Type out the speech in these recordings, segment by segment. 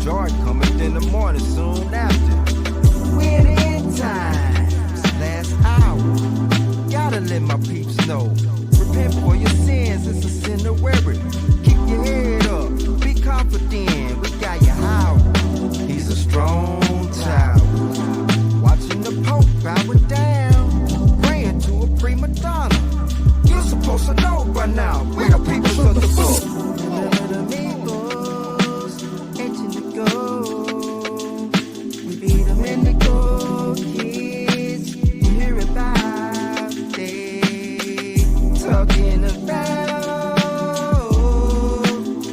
joy coming in the morning soon after. We're in the end times, last hour. Gotta let my peeps know. Repent for your sins, it's a sin to wear it. Keep your head up, be confident. We got your house. He's a strong child. Watching the Pope bow it down, praying to a prima donna. You're supposed to know by now. We're the people of the book. Amigos, ancient to go. We beat them in the go, kids. You hear about they talking about.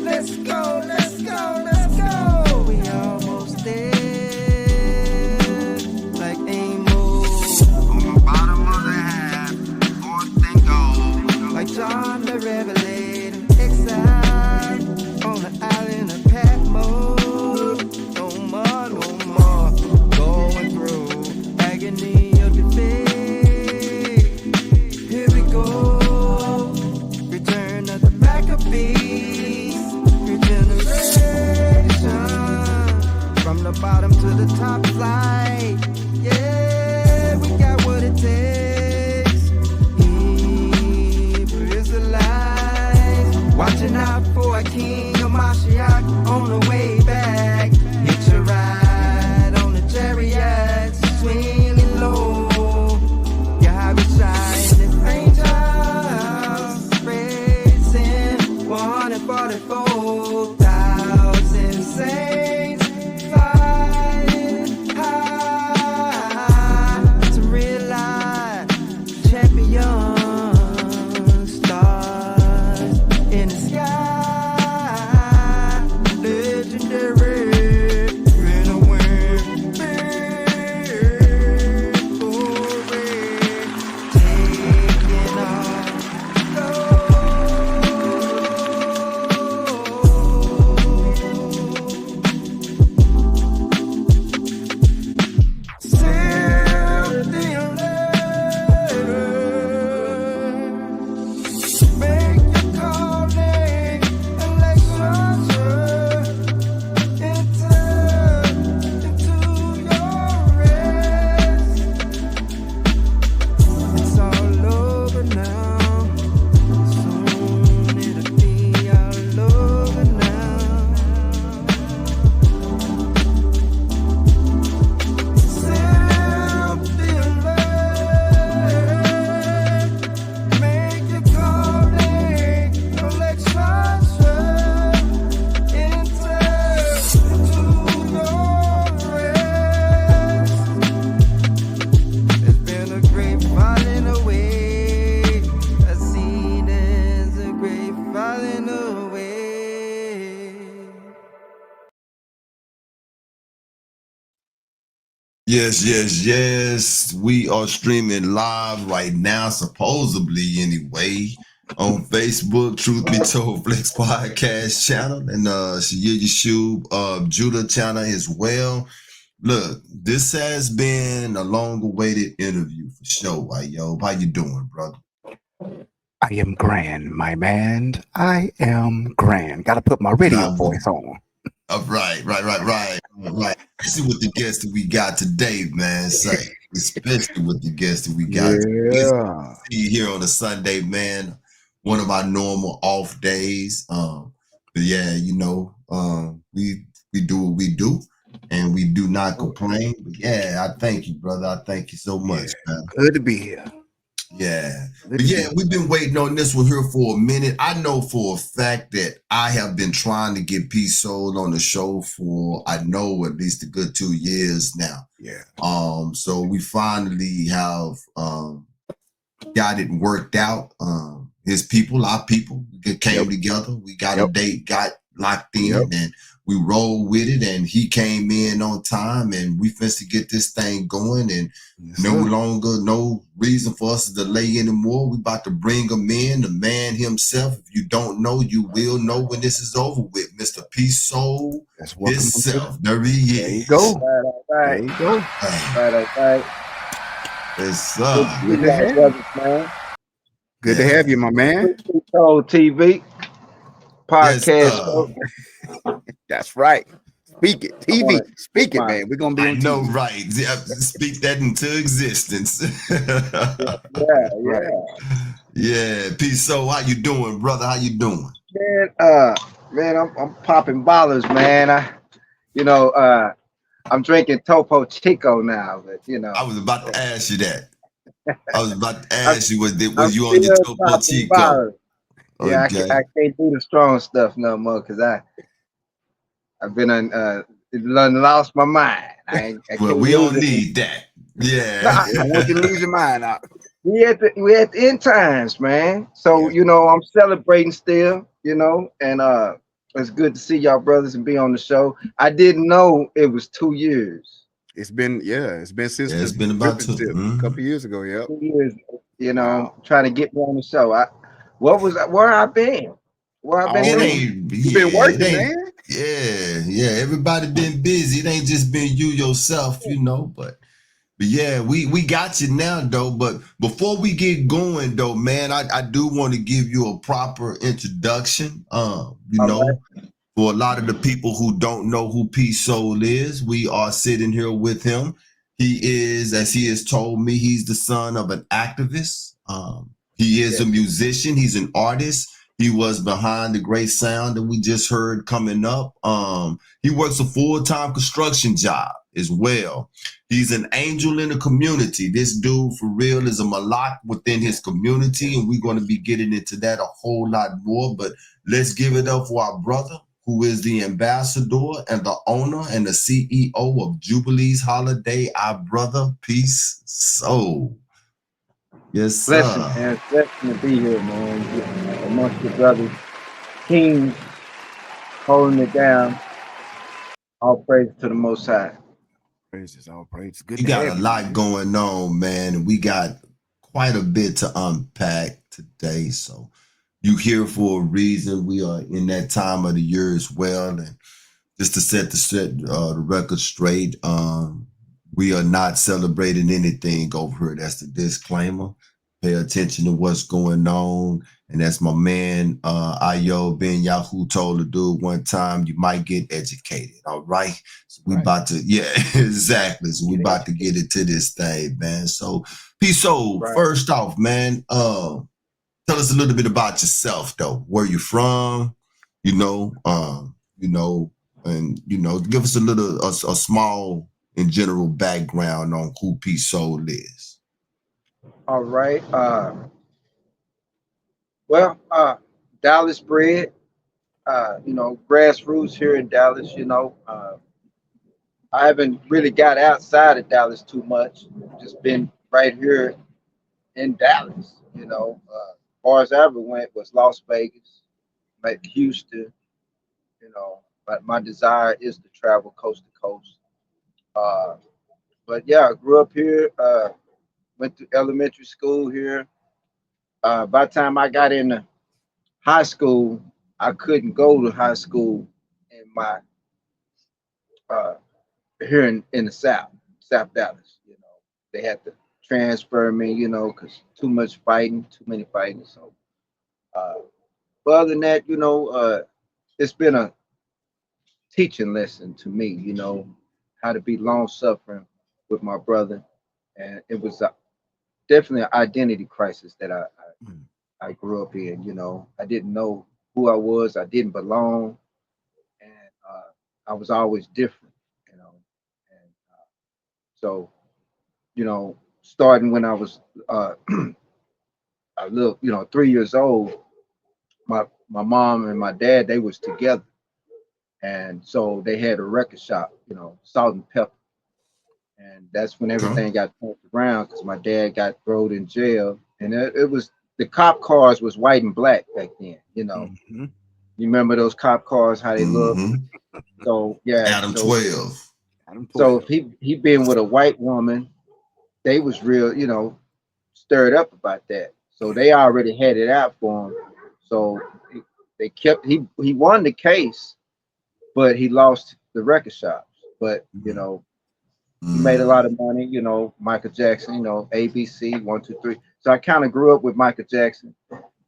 Let's go, let's go, let's go. We almost there, like Amos. On the bottom of the half, fourth and goal. Like John the Revelator, exiled on the island of Patmos. No more, no more, going through agony of defeat. Here we go, return of the Maccabees, regeneration from the bottom to the top flight. Yeah, we got what it takes. Hebrew Israelites, watching out for a king of Mashiach on the way back. Hitch a ride on the chariots, swinging low. Yahweh shining angels, praising 144,000 saints flying high to realize champion stars in the sky, legendary in a wind, victory, taking off make your calling, election into your rest. It's all over now. Soon it'll be all over now. Simply alert. Make your calling, election into your rest. There's been a great falling away. I've seen there's a great falling away. Yes, yes, yes. We are streaming live right now, supposedly anyway, on Facebook, Truth Be Told Flex Podcast channel, and YouTube Judah channel as well. Look, this has been a long-awaited interview for sure. Yo, how you doing, brother? I am grand, my man. I am grand. Got to put my radio voice on. Right. See what the guest that we got today, man. Say, especially with the guest that we got. Yeah. See here on a Sunday, man. One of our normal off days. But yeah, we do what we do, and we do not complain. But yeah, I thank you, brother. I thank you so much, man. Good to be here. Yeah. But yeah, we've been waiting on this one here for a minute. I know for a fact that I have been trying to get Peace Soul on the show for, I know, at least a good 2 years now. Yeah. So we finally have got it worked out. His people, our people, came together. We got a date, got locked in, and we rolled with it, and he came in on time, and we finished to get this thing going, and no reason for us to delay anymore. We about to bring him in, the man himself. If you don't know, you will know when this is over with. Mr. Peace Soul himself. There he is. There you go. Right. There you go. Right. Yes, sir. Good to have you, man. Good to have you, my man. TV podcast. That's right. Speak it. I want TV. to Speak it, my man. We're gonna be I on know, TV. right? Speak that into existence. yeah, That's right. yeah. Yeah, peace. So, how you doing, brother? How you doing? Man, man, I'm popping bottles, man. You know, I'm drinking Topo Chico now, but I was about to ask you that. I was about to I'm, ask you, I'm was you on your still Topo popping Chico? bottles. Yeah, Okay. I can't do the strong stuff no more because I've been lost my mind. I Well, can't we lose don't it. need that. Nah, We don't want you to Yeah. lose your mind out. we at the end times, man. So Yeah. you know, I'm celebrating still. You know, and it's good to see y'all brothers and be on the show. I didn't know it was 2 years. It's been since Yeah, the it's been about two. championship a couple years ago. Yep. 2 years. You know, Wow. trying to get me on the show. Where I been? Where I been It doing? ain't, You've been yeah, it working, ain't, man. yeah. Everybody been busy. It ain't just been you yourself, but yeah, we got you now though. But before we get going though, man, I do want to give you a proper introduction. All right. For a lot of the people who don't know who Peace Soul is, we are sitting here with him. He is, as he has told me, he's the son of an activist. He is a Yes. musician. He's an artist. He was behind the great sound that we just heard coming up. He works a full-time construction job as well. He's an angel in the community. This dude, for real, is a malak within his community, and we're going to be getting into that a whole lot more. But let's give it up for our brother, who is the ambassador and the owner and the CEO of Jubilee's Holiday, our brother, Peace Soul. Yes, Blessing, sir. man. Blessing to be here, man. Amongst the brothers, kings holding it down. All praise to the Most High. Praises, all praise. Good You to got a have you, lot man. going on, man, and we got quite a bit to unpack today. So you here for a reason. We are in that time of the year as well, and just to set the record straight, we are not celebrating anything over here. That's the disclaimer. Pay attention to what's going on. And that's my man, Ayo Ben Yahoo told the dude one time, you might get educated. All right. So we Right. about to, yeah, exactly. So we Get about to get into this thing, man. So Peace Soul, Right. first off, man, tell us a little bit about yourself though. Where you from, you know, and give us a small and general background on who Peace Soul is. All right. Well, Dallas bred. You know, grassroots here in Dallas. You know, I haven't really got outside of Dallas too much. Just been right here in Dallas. You know, far as I ever went was Las Vegas, like Houston. You know, but my desire is to travel coast to coast. Uh, but yeah, I grew up here. Went to elementary school here. By the time I got into high school, I couldn't go to high school in my uh, here in the South Dallas. You know, they had to transfer me. You know, because too much fighting, too many fighting. So, uh, but other than that, you know, it's been a teaching lesson to me. You know, how to be long suffering with my brother, and it was definitely an identity crisis that Mm. I grew up in. You know, I didn't know who I was. I didn't belong, and I was always different. You know, and so you know, starting when I was a little, you know, 3 years old, my mom and my dad they was together, and so they had a record shop. You know, Salt and Pepper, and that's when Okay. everything got turned around because my dad got thrown in jail, and it was the cop cars was white and black back then. You know, Mm-hmm. you remember those cop cars how they look. Mm-hmm. So yeah, Adam 12. Adam so 12. if he been with a white woman, they was real, you know, stirred up about that. So they already had it out for him. So they kept he won the case, but he lost the record shops. But you know, he made a lot Mm. of money. You know, Michael Jackson. You know, ABC 1, 2, 3. So I kind of grew up with Michael Jackson.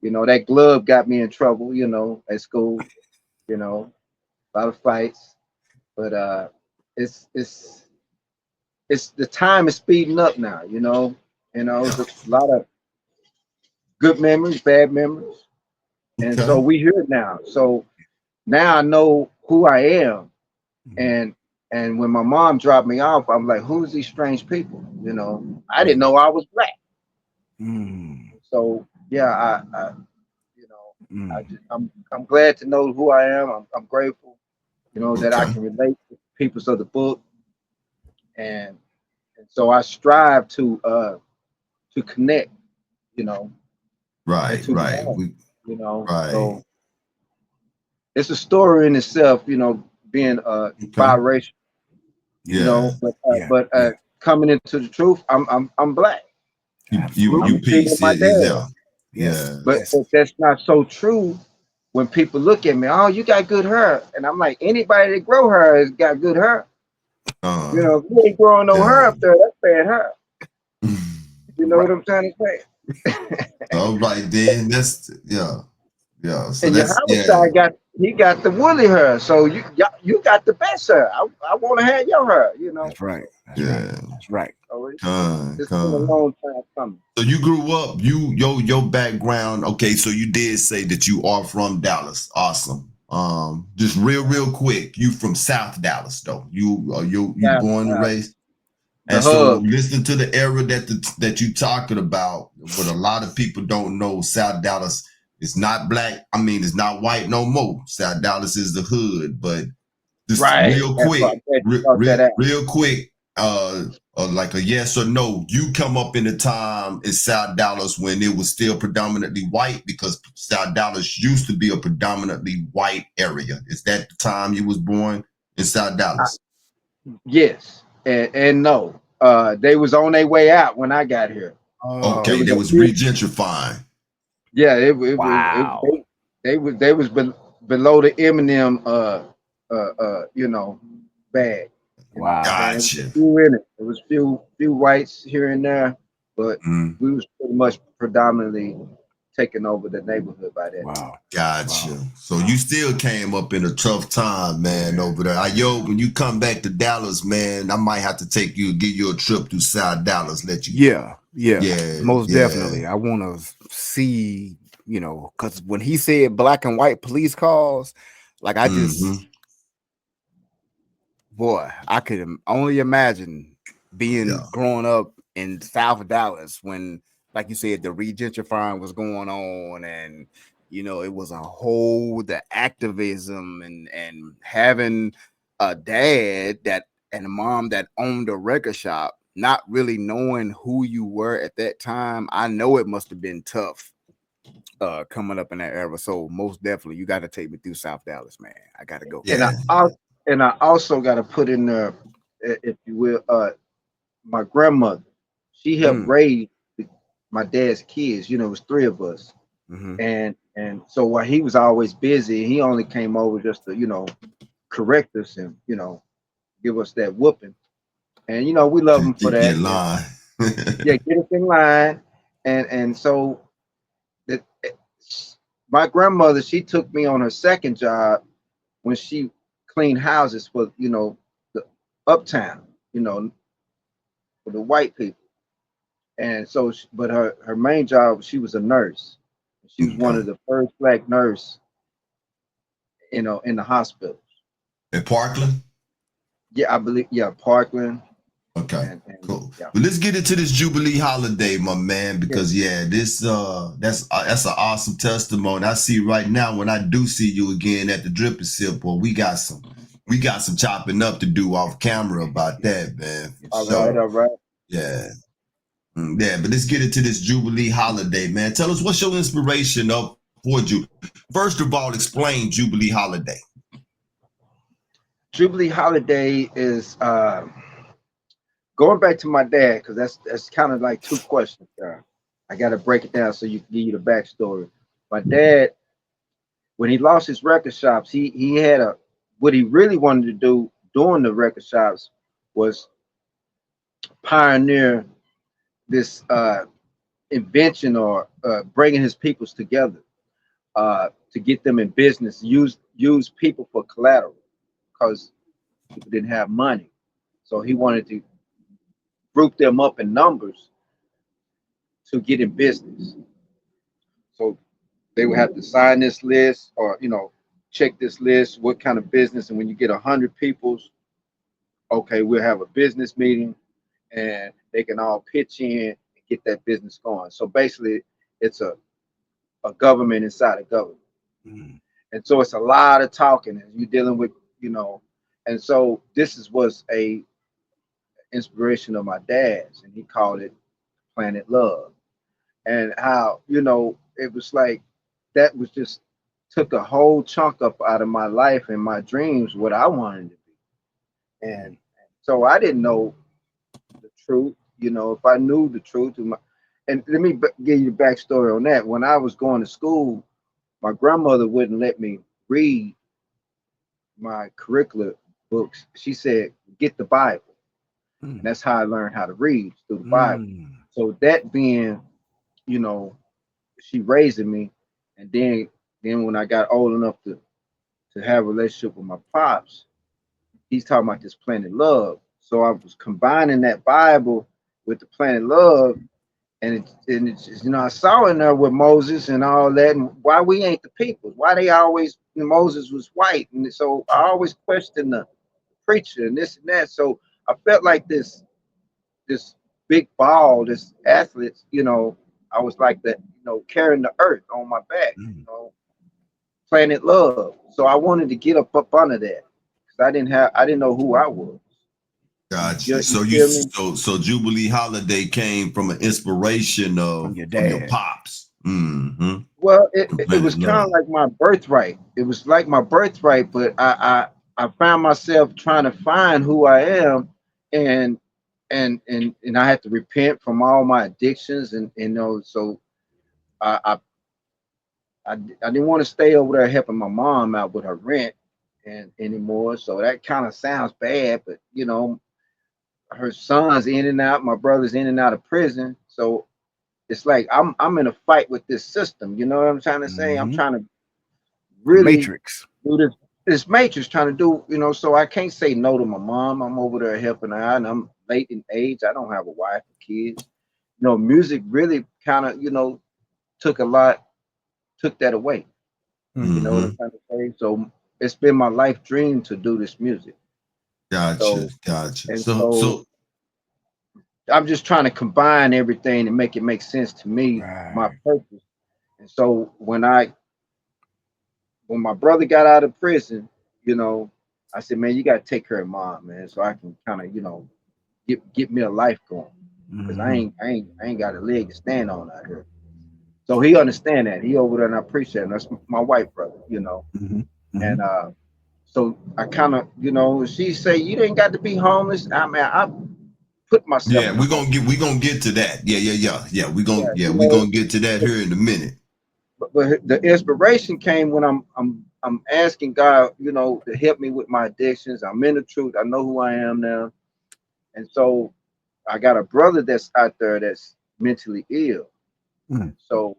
You know, that glove got me in trouble. You know, at school. You know, a lot of fights. but it's the time is speeding up now. It's a lot of good memories, bad memories, and Okay. so we here now. So now I know who I am, Mhm. and when my mom dropped me off, I'm like, who's these strange people? I didn't know I was black. Mm. So yeah, I you know, Mm. I'm glad to know who I am. I'm grateful, that I Okay. can relate to people of the book, and so I strive to connect, you know, and Right. to Right. learn, We. So Right. it's a story in itself, being Okay. biracial, Yeah. Yeah. Yeah. but Yeah. coming into the truth, I'm black. You Absolutely. I'm treating piece my is dad, there. Yes. Yeah. Yes. but that's not so true. When people look at me, oh, you got good hair, and I'm like, anybody that grow hair has got good hair. Uh. If you ain't growing no hair Yeah. up there, that's bad hair. You know what Right. I'm trying to say? All right then. That's yeah. Yeah. So And your that's house yeah. side he got the woolly hair, so you got the best hair. I want to have your hair. That's right. That's right. Yeah. That's right. So it's been a Con. long time coming. So you grew up, your background, okay, so you did say that you are from Dallas. Awesome. Just real quick, you from South Dallas though. You Yeah, born and raised. the And so hub. listen to the era that you talking about, what a lot of people don't know, South Dallas is not black. I mean, it's not white no more. South Dallas is the hood, but just Right. real That's what quick, I'm glad you brought that out. real quick, like a yes or no. You come up in the time in South Dallas when it was still predominantly white, because South Dallas used to be a predominantly white area. Is that the time you was born in South I, Dallas? yes, and no. They was on their way out when I got here. It Okay, Oh, was they a was few. regentrifying. Yeah, wow. they was below the Eminem bag. You know what I'm Wow. saying? It was a Gotcha. few in it. It was few whites here and there, but Mm, we was pretty much predominantly taking over the neighborhood by that time. Wow. Wow. gotcha. So you Wow. still came up in a tough time, man, Yeah. over there. When you come back to Dallas, man, I might have to give you a trip through South Dallas, let you. Yeah. Yeah. Yeah, Most yeah. definitely. I want to see, because when he said black and white police cars, like I just, Mm-hmm. boy, I could only imagine being Yeah. growing up in South Dallas when, like you said, the regentrifying was going on, and it was a whole the activism and having a dad that and a mom that owned a record shop, not really knowing who you were at that time. I know it must have been tough coming up in that era. So most definitely you got to take me through South Dallas, man. I gotta go. And Yeah. I also got to put in there, if you will, my grandmother. She helped Mm, raise my dad's kids. It was three of us, hmm. and so while he was always busy, he only came over just to correct us and give us that whooping. And we love him for Keep you that. in And line. yeah, get us in line. And so that my grandmother, she took me on her second job when she cleaned houses for the uptown, for the white people. And so, but her main job, she was a nurse. She was one Okay. of the first black nurse, in the hospital. In Parkland? Yeah, I believe. Yeah, Parkland, Okay. and Cool. yeah, But let's get into this Jubilee holiday, my man, yeah. because this that's an awesome testimony. I see right now when I do see you again at the Drip and Sip, boy, we got some chopping up to do off camera about that, man. For Yes, All right, sure. sir. all right. Yeah. Yeah, but let's get into this Jubilee holiday, man. Tell us what's your inspiration of for Jubilee. First of all, explain Jubilee holiday. Jubilee holiday is going back to my dad, because that's kind of like two questions there. I got to break it down so you can give you the backstory. My dad, when he lost his record shops, he had what he really wanted to do during the record shops was pioneer this invention, or bringing his peoples together, to get them in business. Use people for collateral, because people didn't have money. So he wanted to group them up in numbers to get in business. So they would have to sign this list or, check this list, what kind of business. And when you get 100 people's, okay, we'll have a business meeting and they can all pitch in and get that business going. So basically, it's a government inside a government. Mm. And so it's a lot of talking and you're dealing with, and so was a inspiration of my dad's, and he called it Planet Love. And how, it was like that was just took a whole chunk up out of my life and my dreams, what I wanted to be. And so I didn't know the truth, if I knew the truth. And let me give you the backstory on that. When I was going to school, my grandmother wouldn't let me read my curricular books. She said, get the Bible. And that's how I learned how to read, through the Bible. So that being, she raising me, and then when I got old enough to have a relationship with my pops, he's talking about this Planet Love. So I was combining that Bible with the Planet Love, and it's I saw in there with Moses and all that, and why we ain't the people, why they always Moses was white, and so I always questioned the preacher and this and that. So I felt like this big ball, this athlete, I was like that, carrying the earth on my back, Planet Love. So I wanted to get up under that because I didn't know who I was. Gotcha. So so Jubilee Holiday came from an inspiration From from your dad. pops. Mm-hmm. Well, it was kind of like my birthright. It was like my birthright, but I found myself trying to find who I am, and I had to repent from all my addictions, and so I didn't want to stay over there helping my mom out with her rent and anymore. So that kind of sounds bad, but her son's in and out, my brother's in and out of prison. So it's like I'm in a fight with this system. You know what I'm trying to say? I'm trying to really Matrix. do this matrix, trying to do, so I can't say no to my mom. I'm over there helping her out, and I'm late in age. I don't have a wife or kids. Music really kind of, took that away. You know what I'm trying to say? So it's been my life dream to do this music. Gotcha. So Gotcha. and So I'm just trying to combine everything and make it make sense to me, my Right. purpose. And so when my brother got out of prison, I said, man, you got to take care of mom, man, so I can kind of, get me a life going, because I ain't got a leg to stand on out here. So he understand that. He over there, and I appreciate him. That's my white brother. And so I kind of, she say, you didn't got to be homeless. I mean, I put myself yeah, in a home. we're gonna get to that. Yeah. Yeah, We're gonna get to that here in a minute. but the inspiration came when I'm asking God, to help me with my addictions. I'm in the truth. I know who I am now, and so I got a brother that's out there that's mentally ill. So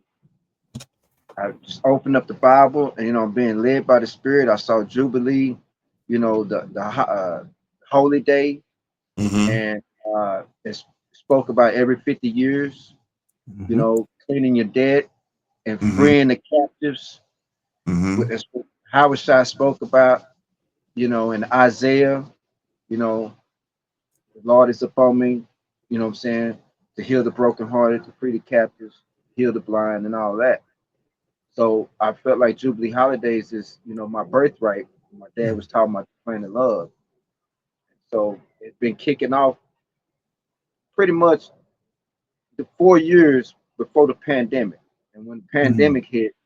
I just opened up the Bible, and I'm being led by the Spirit. I saw Jubilee, the holy day, and it spoke about every 50 years, cleaning your debt and freeing the captives. That's what Howard Shah spoke about, in Isaiah, the Lord is upon me, what I'm saying, to heal the brokenhearted, to free the captives, heal the blind, and all that. So I felt like Jubilee Holidays is, my birthright. My dad was talking about the Planet Love. So it's been kicking off pretty much the 4 years before the pandemic. And when the pandemic hit,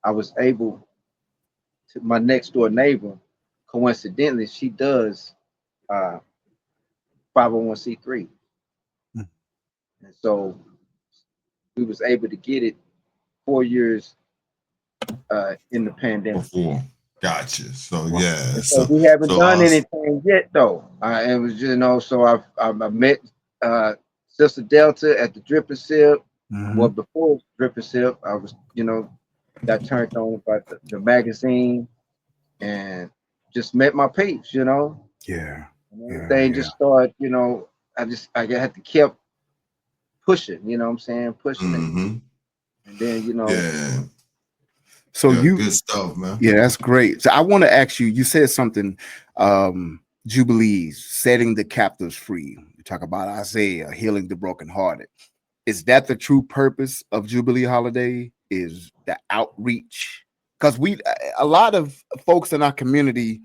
I was able to, my next door neighbor, coincidentally, she does 501c3. And so we was able to get it 4 years in the pandemic. Before. Gotcha. So Wow. yeah. So we haven't done anything yet, though. It was, so I met Sister Delta at the Dripping Sip. Well, before Dripping Sip, I was, got turned on by the magazine and just met my peeps, Yeah. And Yeah. everything Yeah. just started, I had to keep pushing, you know what I'm saying? Pushing it. Mm-hmm. And then, Yeah. So Yeah. you, Good stuff, man. yeah, that's great. So I want to ask you, you said something, Jubilees, setting the captives free. You talk about Isaiah healing the brokenhearted. Is that the true purpose of Jubilee Holiday? Is the outreach? Because a lot of folks in our community,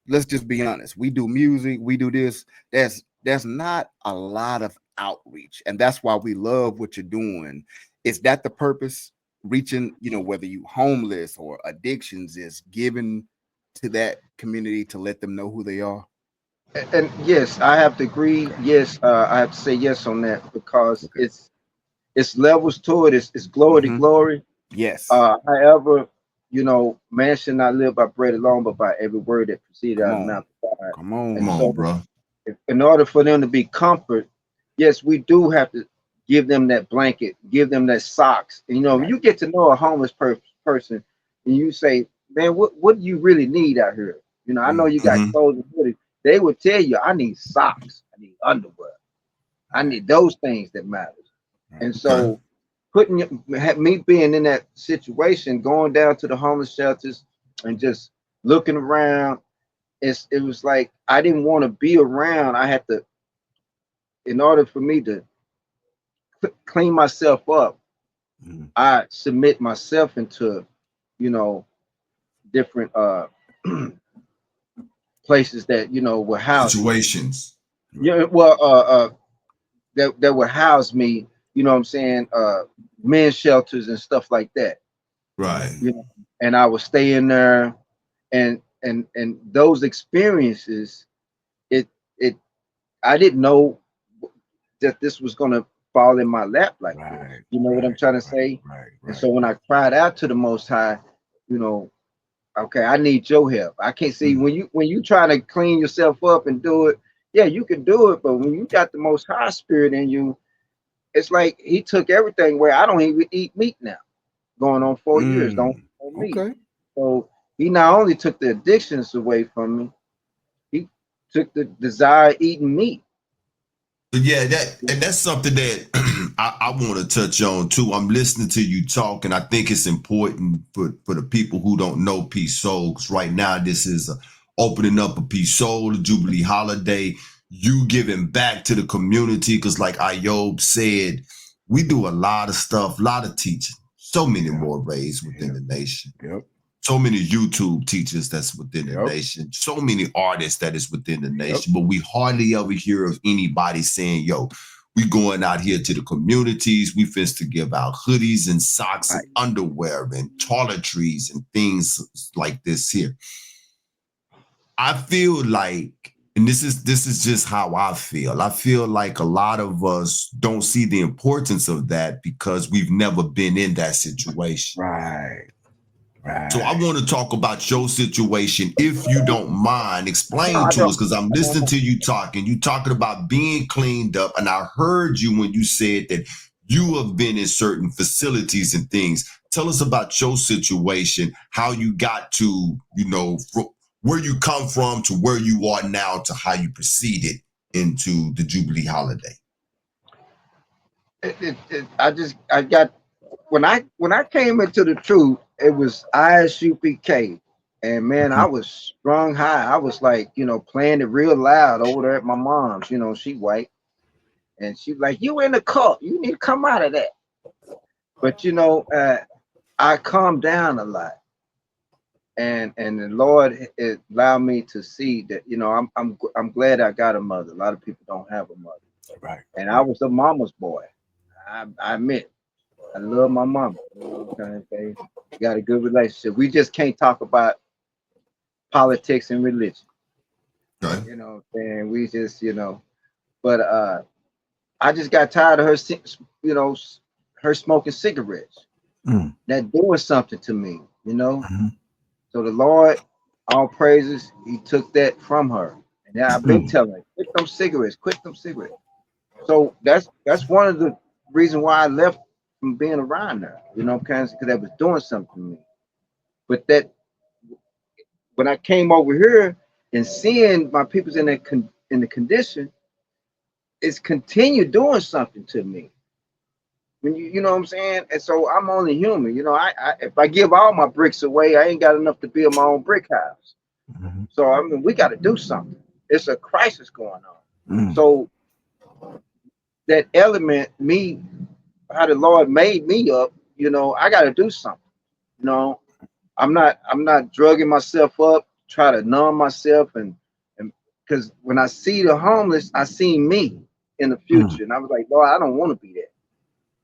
let's just be honest, we do music, we do this. There's not a lot of outreach, and that's why we love what you're doing. Is that the purpose? Reaching, whether you homeless or addictions, is giving to that community to let them know who they are. and yes, I have to agree. Okay. Yes, I have to say yes on that because Okay. it's levels to it. It's glory to Hmm. glory. Yes. However, man should not live by bread alone, but by every word that proceeded Come out of the on. mouth of God. Come And Come on. on, so, bro. in order for them to be comfort, yes, we do have to give them that blanket, give them that socks. And when Right. you get to know a homeless person, and you say, "Man, what do you really need out here?" I know you got Mm-hmm. clothes and hoodies. They would tell you, "I need socks. I need underwear. I Right. need those things that matter." Right. And Okay. so me being in that situation, going down to the homeless shelters and just looking around, it was like I didn't want to be around. I had to, in order for me to clean myself up, Mhm. I submit myself into, you know, different places that will house me. Situations. Right. Yeah, well, that would house me. You know what I'm saying? Men's shelters and stuff like that. Right. Mhm. You know, and I would stay in there, and those experiences, it it I didn't know that this was gonna fall in my lap like this. Right. You know what I'm Right. trying to Right. say? Right. And Right. so when I cried out to the Most High, you know, okay, I need your help. I can't see Mhm. when you trying to clean yourself up and do it. Yeah, you can do it, but when you got the Most High Spirit in you, it's like He took everything. Where I don't even eat meat now, going on 4 years. Don't Mm. eat meat. Okay. So He not only took the addictions away from me, He took the desire eating meat. But yeah, that's something that I want to touch on too. I'm listening to you talk, and I think it's important for the people who don't know Peace Soul, because right now this is opening up a Peace Soul, the Jubilee holiday. You giving back to the community, because like Ayob said, we do a lot of stuff, a lot of teaching, so many Yeah. more ways within Yep. the nation. Yep. So many YouTube teachers that's within the Yep. nation, so many artists that is within the Yep. nation, but we hardly ever hear of anybody saying, yo, we going out here to the communities, we finna to give out hoodies and socks and Right. underwear and toiletries and things like this here. I feel like, and this is just how I feel like a lot of us don't see the importance of that because we've never been in that situation. Right. So I Right. want to talk about your situation, if you don't mind. No, Explain I to don't. us, because I'm I don't listening know. to you talking. You talking about being cleaned up, and I heard you when you said that you have been in certain facilities and things. Tell us about your situation, how you got to, where you come from to where you are now to how you proceeded into the Jubilee holiday. I got when I came into the truth, it was ISUPK, and man, I Mhm. was strung high. I was like, playing it real loud over there at my mom's. She white, and she like, "You in the cult? You need to come out of that." But I calmed down a lot, and the Lord it allowed me to see that I'm glad I got a mother. A lot of people don't have a mother, Right. and I Right. was a mama's boy. I admit. I love my mama. You know what I'm trying to say? Got a good relationship. We just can't talk about politics and religion. Okay. You know what I'm saying? We just, but I just got tired of her, her smoking cigarettes. Mm. That doing something to me. Mhm. So the Lord, all praises, He took that from her. And I've been Mm. telling her, quit them cigarettes. So that's one of the reasons why I left from being around her. Because that was doing something to me. But that when I came over here, and seeing my people's in that in the condition, it's continue doing something to me. When you know what I'm saying? And so I'm only human. You know, I if I give all my bricks away, I ain't got enough to build my own brick house. Mhm. So I mean, we got to do something. It's a crisis going on. Mm. So that element, me, how the Lord made me up, you know, I got to do something. You know, I'm not drugging myself up, try to numb myself, and because when I see the homeless, I see me in the Mm. future, and I was like, Lord, I don't want to be that.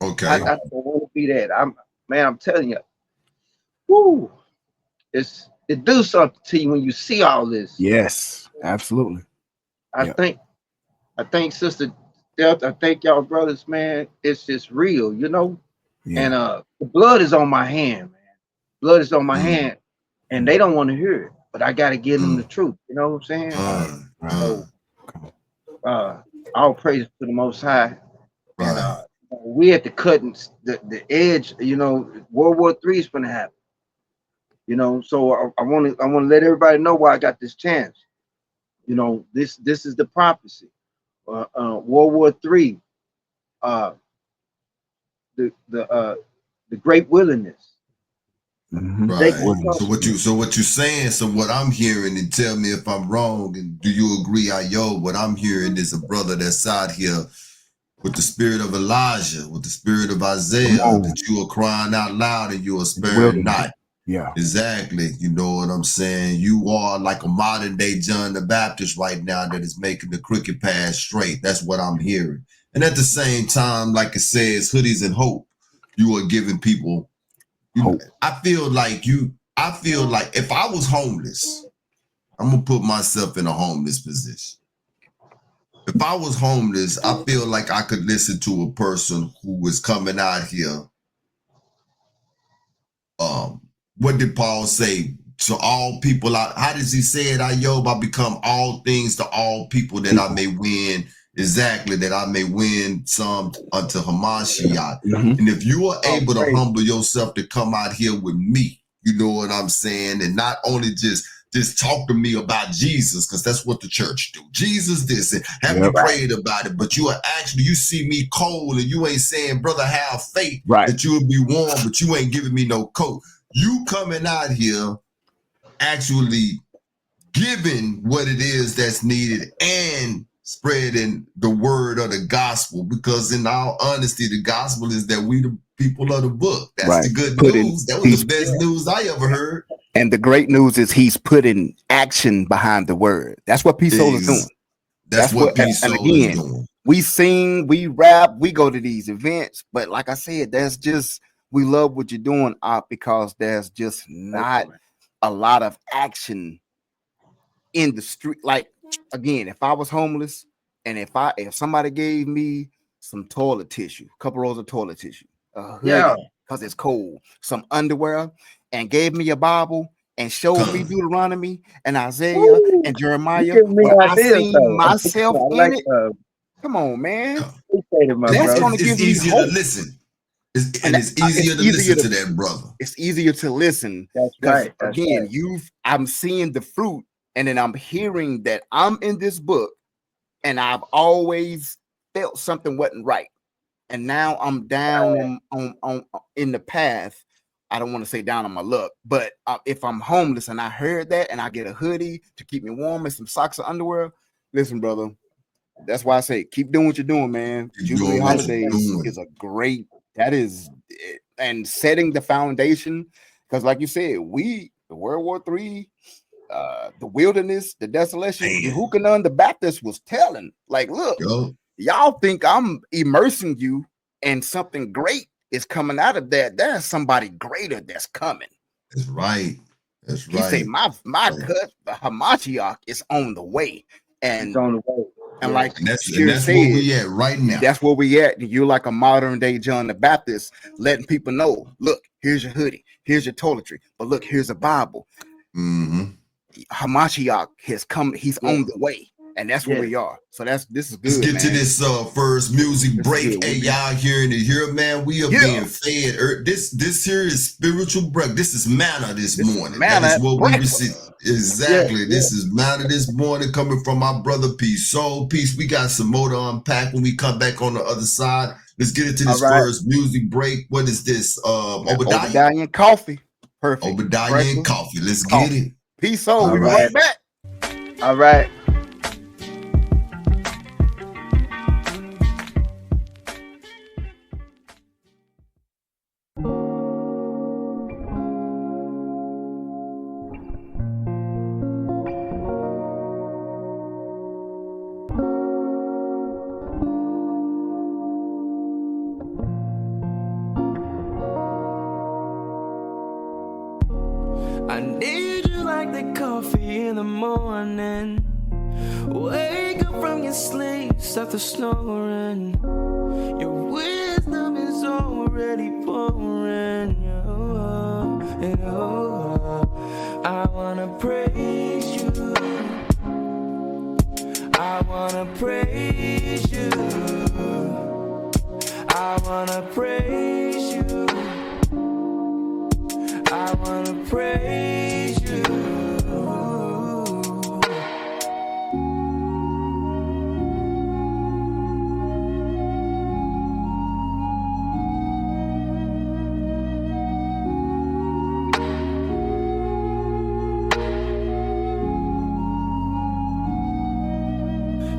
I Okay. don't want to be that. I'm telling you, whoo, it do something to you when you see all this. Yes, absolutely. I Yeah. think I think Sister Delta, I think y'all brothers, man, it's just real, you know. And Yeah. the blood is on my hand, man. Blood is on my Mm, hand, and they don't want to hear it, but I got to give them the mm, truth. You know what I'm saying? Right. Right. So all praise to the Most High, and right. we at the cutting the edge. You know, World War III is gonna happen. You know, so I want to let everybody know why I got this chance. You know, this is the prophecy. World War III, uh, the Great Wilderness. Mhm. They Right. gonna come. Wilderness. Yeah. So what you saying, so what I'm hearing, and tell me if I'm wrong, and do you agree, Ayo? What I'm hearing is a brother that's out here with the spirit of Elijah, with the spirit of Come Isaiah, on. that you are crying out loud and you are In the sparing wilderness. not. Yeah. Exactly. You know what I'm saying? You are like a modern day John the Baptist right now that is making the crooked path straight. That's what I'm hearing. And at the same time, like it says, hoodies and hope, you are giving people, Hope. I feel like if I was homeless, I'm gonna put myself in a homeless position. If I was homeless, I feel like I could listen to a person who was coming out here. Um, what did Paul say? To all people, how does he say it? Job, I become all things to all people that I People. may win. Exactly, that I may win some unto Hamashiach. Mm-hmm. And if you are Oh, able to praise. humble yourself to come out here with me, you know what I'm saying, and not only just talk to me about Jesus, because that's what the church do. Jesus this, and have you Yep. Right. prayed about it? But you are actually, you see me cold, and you ain't saying, brother, have faith Right. that you will be warm, but you ain't giving me no coat. You coming out here actually giving what it is that's needed and spreading the word of the gospel, because in all honesty, the gospel is that we the people of the book. That's the Right. good Putting news. That was the he's best news I ever heard. and the great news is he's putting action behind the word. That's what Peace Soul is doing. That's That's what what Peace and Soul is again, doing. we sing, we rap, we go to these events, but like I said, there's just we love what you're doing, because there's just not a lot of action in the street. Like again, if I was homeless and if somebody gave me some toilet tissue, a couple rolls of toilet tissue, a Yeah. hoodie because it's cold, some underwear, and gave me a Bible and showed me Come. Deuteronomy and Isaiah Woo! and You Jeremiah giving me where I ideas seen though. myself I in like it. Come on, man. Come. appreciate it, my That's brother. gonna It's give me easier to hope. listen. And It's easier to listen to that brother. it's easier to listen That's because right. That's again, right. I'm seeing the fruit, and then I'm hearing that I'm in this book, and I've always felt something wasn't right, and now I'm down on in the path. I don't want to say down on my luck, but if I'm homeless and I heard that, and I get a hoodie to keep me warm and some socks or underwear, listen, brother. That's why I say keep doing what you're doing, man. You're Jubilee doing what you're Holidays doing. is a great that is and setting the foundation because, like you said, the World War III, the wilderness, the desolation. Man, Yehukanan the Baptist was telling, like, look, yo, y'all think I'm immersing you and something great is coming out of that. There's somebody greater that's coming. that's right. That's He say, right. my So, cut, the Hamashiach is on the way. It's And on the way. like Yes. and Sheer that's where said, we at right now. that's where we at. You're like a modern day John the Baptist, letting people know, look, here's your hoodie, here's your toiletry, but look, here's a Bible. Mm-hmm. Hamashiach has come, he's Yes. on the way. And that's where we are. So this is good. Let's get man. to this first music break. Hey, y'all hearing it here, man. We are being fed. This here is spiritual break. This is manna this morning. That is what we receive. Exactly. This is manna this morning coming from my brother Peace. So Peace, we got some more to unpack when we come back on the other side. Let's get into this first music break. What is this? Obadiah and coffee. Perfect. Obadiah and coffee. Let's get it. Peace. We'll be right back. All right. I need you like the coffee in the morning. Wake up from your sleep, stop the snoring. Your wisdom is already pouring. And I wanna praise you. I wanna praise you. I wanna praise you. I wanna praise you.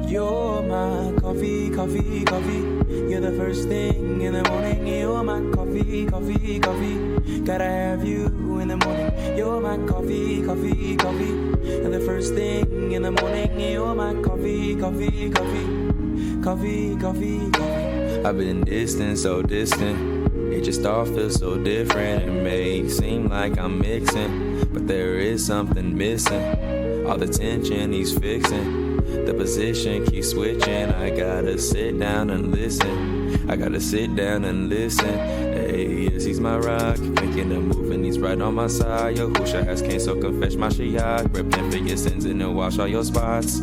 You're my coffee, coffee, coffee. You're the first thing in the morning. You're my coffee, coffee, coffee. Gotta have you in the morning. You're my coffee, coffee, coffee. You're the first thing in the morning. You're my coffee, coffee, coffee. Coffee, coffee, coffee. I've been distant, so distant. It just all feels so different. It may seem like I'm mixing, but there is something missing. All the tension he's fixing. The position keeps switching. I gotta sit down and listen. I gotta sit down and listen. Hey, yes, he's my rock. Making a move and he's right on my side. Yo, Husha has came, so confess my shiyak. Repent for your sins and then wash all your spots.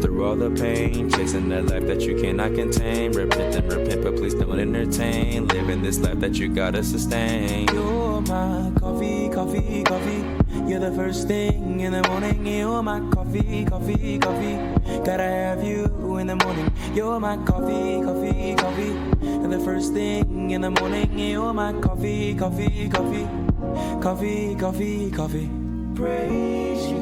Through all the pain, chasing that life that you cannot contain. Repent and repent, but please don't entertain. Living this life that you gotta sustain. You're my coffee, coffee, coffee. You're the first thing in the morning. You're my coffee, coffee, coffee. Gotta have you in the morning. You're my coffee, coffee, coffee. You're the first thing in the morning. You're my coffee, coffee, coffee. Coffee, coffee, coffee. Praise you.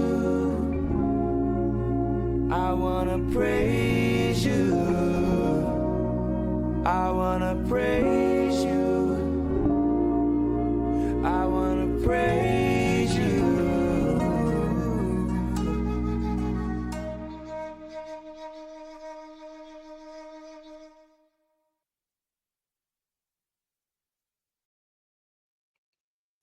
I wanna praise you. I wanna praise you. I wanna praise you.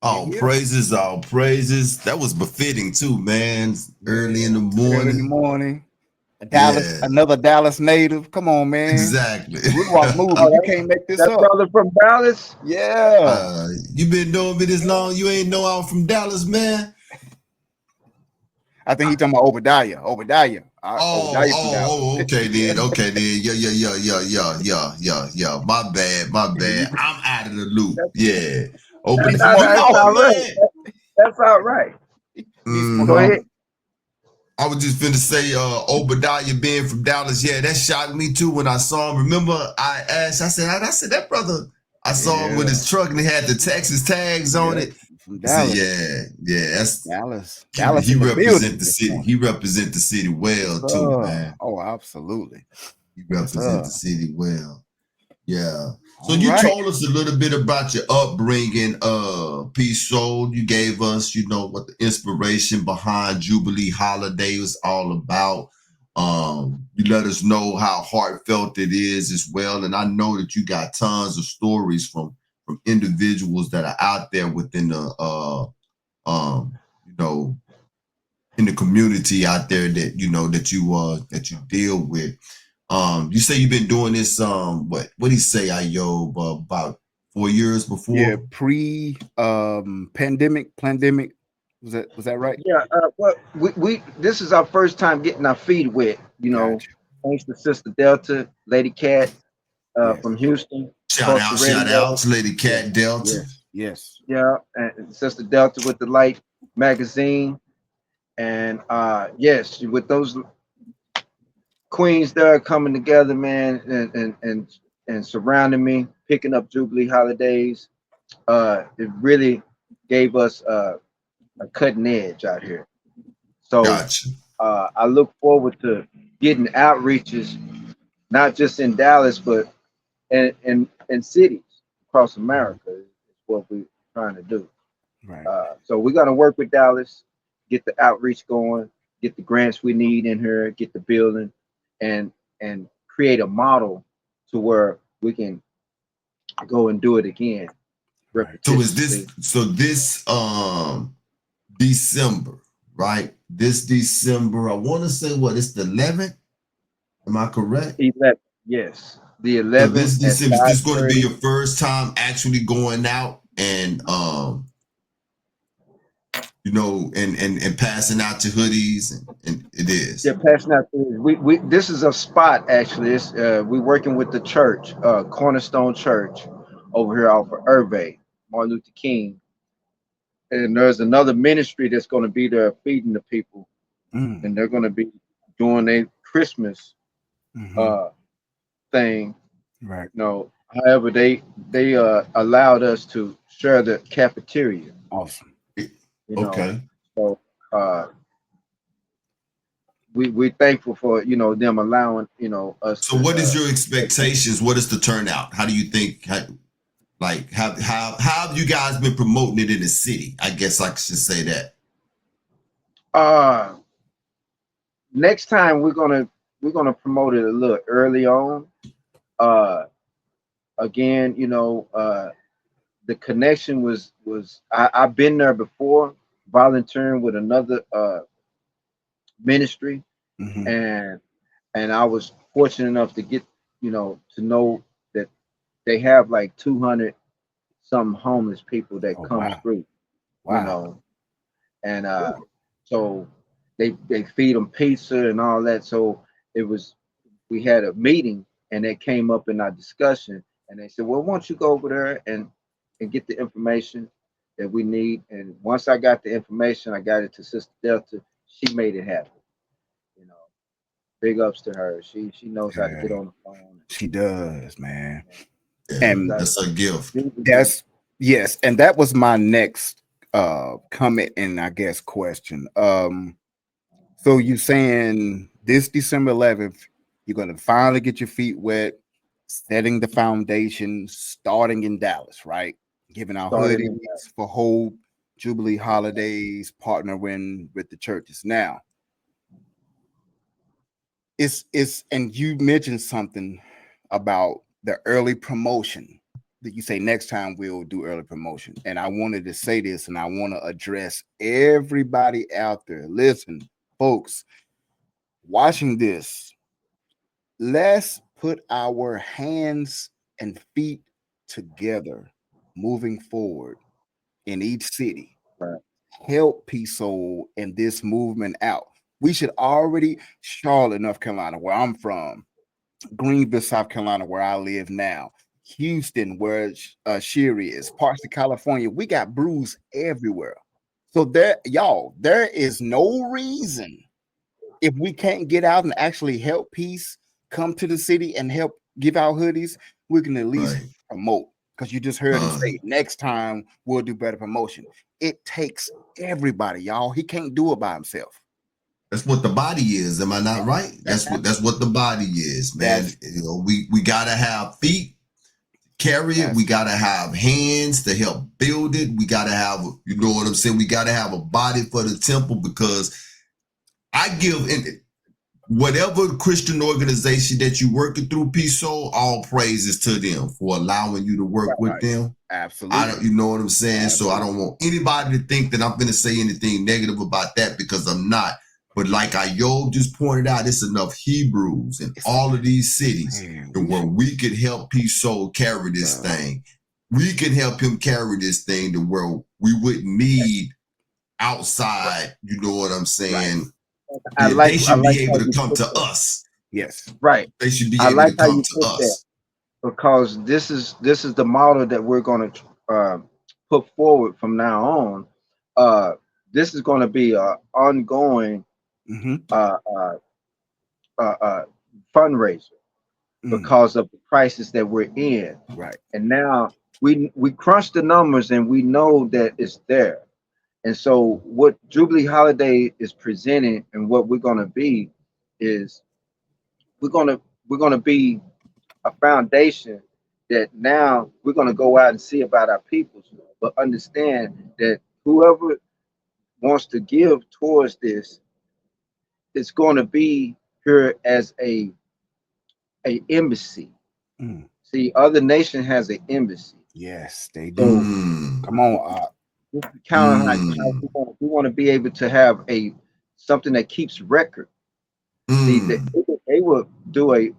All praises, all praises. That was befitting too, man. Early in the morning. Early in the morning. Dallas, another Dallas native. Come on, man. Exactly. You can't make this that up. brother from Dallas. Yeah. You been knowing me this long. You ain't know I'm from Dallas, man. I think he talking about Obadiah. Obadiah. Okay then. Yeah. My bad. I'm out of the loop. Yeah. That's all right. That's all right. Go ahead. I was just finna say, Obadiah being from Dallas, yeah, that shocked me too when I saw him. Remember, I asked, I said, that brother, I saw him with his truck and he had the Texas tags on it. From Dallas. That's Dallas. He represent the city. He represent the city well too, man. Oh, absolutely. He represent the city well. Yeah. So you told us a little bit about your upbringing, Peace Soul. You gave us, what the inspiration behind Jubilee Holiday was all about. You let us know how heartfelt it is as well. And I know that you got tons of stories from individuals that are out there within the in the community out there that you deal with. You say you've been doing this, what did he say, Ayob, about 4 years before? Yeah, pandemic. Was that right? Yeah, well, we this is our first time getting our feet wet. Gotcha. Thanks to Sister Delta, Lady Cat, Yes. from Houston, Shout Culture out, shout Radio. out to Lady Yes. Cat Delta. Yes. Yes. Yeah, and Sister Delta with the Light magazine, and yes, with those queens there coming together, man, and surrounding me, picking up Jubilee holidays. It really gave us a cutting edge out here. So Gotcha. I look forward to getting outreaches, not just in Dallas, but in cities across Mhm. America. Is what we're trying to do. Right. So we're gonna work with Dallas, get the outreach going, get the grants we need in here, get the building, and create a model to where we can go and do it again Right. So is this repetitiously. so this December, right? This December, I want to say what, it's the 11th. Am I correct? 11th, yes, the So 11th this at December, is this going to be 5:30. your first time actually going out and and passing out your hoodies, and it is. Yeah, passing out. We this is a spot actually. It's we working with the church, Cornerstone Church, over here off of Irvay, Martin Luther King, and there's another ministry that's going to be there feeding the people, Mm. and they're going to be doing a Christmas Hmm. uh thing. Right. However, they allowed us to share the cafeteria. Awesome. You know, Okay. so uh, we thankful for them allowing us So to. what is your expectations? What is the turnout? How do you think? How have you guys been promoting it in the city? I guess I should say that. Uh, Next time we're gonna promote it a little early on. Uh, Again, the connection was I've been there before, volunteering with another ministry, Hmm. and I was fortunate enough to get to know that they have like 200 some homeless people that Oh comes wow. through, you Wow. know, and so they feed them pizza and all that. So it was we had a meeting and it came up in our discussion, and they said, well, why don't you go over there and get the information that we need. And once I got the information, I got it to Sister Delta. She made it happen. You know, big ups to her. She knows how to Yeah, get on the phone. she does, man. Yeah, Because And I that's a gift. that's yes, and that was my next comment and I guess question. So you saying this December 11th, you're gonna finally get your feet wet, setting the foundation, starting in Dallas, right? Giving out starting hoodies in for Hope, Jubilee holidays, partnering with the churches. Now, it's and you mentioned something about the early promotion that you say next time we'll do early promotion. And I wanted to say this and I want to address everybody out there. Listen, folks, watching this, let's put our hands and feet together moving forward in each city. right. Help Peace Soul and this movement out. We should already, Charlotte, North Carolina, where I'm from, Greenville, South Carolina, where I live now, Houston, where Sherry is, parts of California. We got brews everywhere. So there, y'all, there is no reason if we can't get out and actually help peace come to the city and help give out hoodies, we can at least Right. promote. Because you just heard him Uh, say next time we'll do better promotion. It takes everybody, y'all. He can't do it by himself. that's what the body is. Am I not right? That's what the body is, man. That's We gotta have feet, carry it. We that's gotta have hands to help build it. We gotta have, you know what I'm saying? We gotta have a body for the temple, because I give in whatever Christian organization that you working through, Peace Soul, all praises to them for allowing you to work with right. them. I don't, Absolutely. you know what I'm saying? So I Absolutely. don't want anybody to think that I'm going to say anything negative about that, because I'm not. But like Ayob just pointed out, it's enough Hebrews in It's all of these cities man, to where we could help Peace Soul carry this bro. thing. We can help him carry this thing to where we wouldn't need outside, you know what I'm saying? I They should like be how able to you come put to that. us. Yes. Right. They should be I able like to how come you to put that us. because this is the model that we're going to put forward from now on. Uh, this is going to be a ongoing Mm-hmm. uh, uh, uh, fundraiser Mm. because of the crisis that we're in. Right. And now we crunch the numbers and we know that it's there. And so what Jubilee Holiday is presenting and what we're going to be is we're going to be a foundation that now we're going to go out and see about our people, but understand that whoever wants to give towards this is going to be here as a embassy. Mm. See, other nation has an embassy. Yes, they do. So Mm, Come on. this is kind of how mm, we want to be able to have a something that keeps record. See, mm. they will do a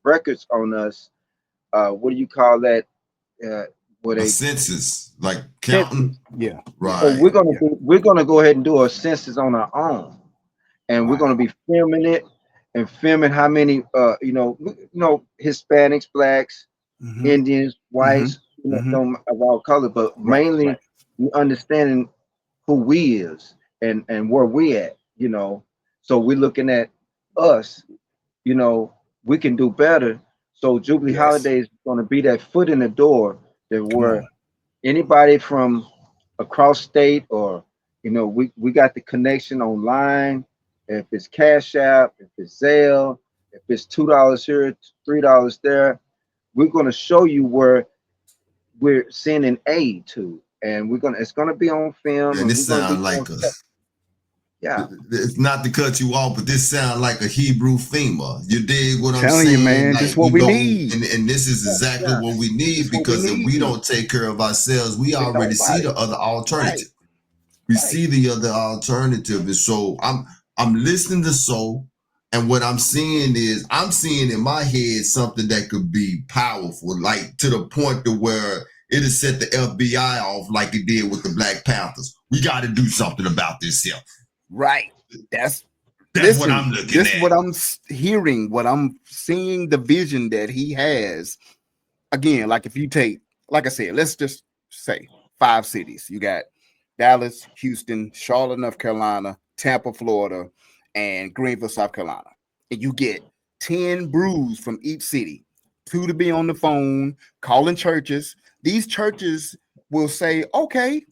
records on us. What do you call that? What A a census, like census. counting. Yeah. Yeah. So Right. we're gonna go ahead and do a census on our own, and we're Wow. gonna be filming it and filming how many Hispanics, blacks, Mm-hmm. Indians, Mm-hmm. whites, Mm-hmm. them of all color, but Right. mainly Right. we understanding who we is and where we at. So we're looking at us. We can do better. So Jubilee Yes. Holidays is going to be that foot in the door that Come where on. anybody from across state or we got the connection online. If it's Cash App, if it's Zelle, if it's $2 here, $3 there, we're going to show you where we're sending aid to, and it's gonna be on film, And and we're this gonna be sound doing like a, stuff. Yeah, it's not to cut you off, but this sound like a Hebrew FEMA. You dig what I'm Telling you, saying? man, Like, just what we need. and this is exactly yeah, what we need Just what we because if we need. don't take care of ourselves, we It's already see nobody. the other Right. alternative. We Right. see the other alternative. And so I'm listening to soul, and what I'm seeing is I'm seeing in my head something that could be powerful, like to the point to where it'll set the FBI off like it did with the Black Panthers. We got to do something about this here. Right. That's That's what listen. I'm looking This is at. what I'm hearing. What I'm seeing. The vision that he has. Again, like if you take, like I said, let's just say 5 cities. You got Dallas, Houston, Charlotte, North Carolina, Tampa, Florida, and Greenville, South Carolina. And you get 10 brews from each city, 2 to be on the phone, calling churches. These churches will say, okay,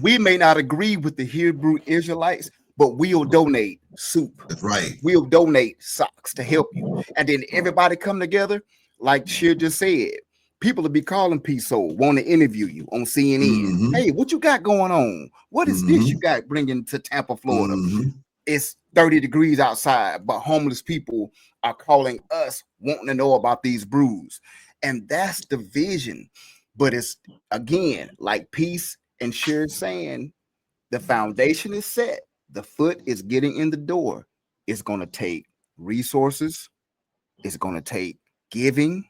we may not agree with the Hebrew Israelites, but we'll donate soup. That's right. We'll donate socks to help you. And then everybody come together, like Sheer just said. People will be calling P-Soul, want to interview you on CNN. Mm-hmm. Hey, what you got going on? What is this you got bringing to Tampa, Florida? Mm-hmm. It's 30 degrees outside, but homeless people are calling us, wanting to know about these brews. And that's the vision. But it's, again, like Peace and Sheer saying, the foundation is set. The foot is getting in the door. It's going to take resources. It's going to take giving.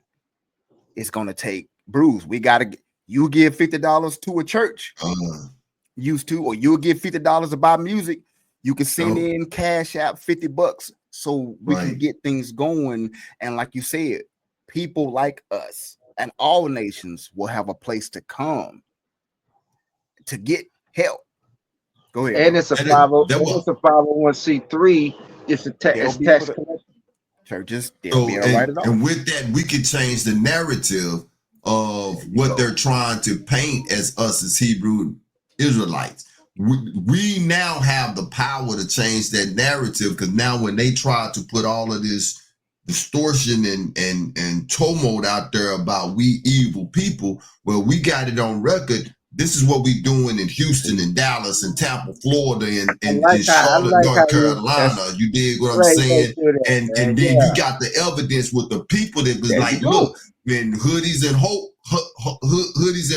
It's going to take brews. We got to, you give $50 to a church, used to, or you'll give $50 to buy music. You can send in Cash App $50 so we can get things going. And like you said, people like us and all nations will have a place to come to get help. Go ahead, and bro. it's a 501c3. It's They'll be tax able to, collection. churches, they'll be So able to write it off. and with that, we can change the narrative of what they're trying to paint as us as Hebrew Israelites. We now have the power to change that narrative because now when they try to put all of this distortion and tumult out there about we evil people, well, we got it on record. This is what we doing in Houston and Dallas and Tampa, Florida, and I Charlotte, like how North Carolina. You dig what I'm right, you saying? do that, And man. then you Yeah, got the evidence with the people that was There like, you go. look, when Hoodies and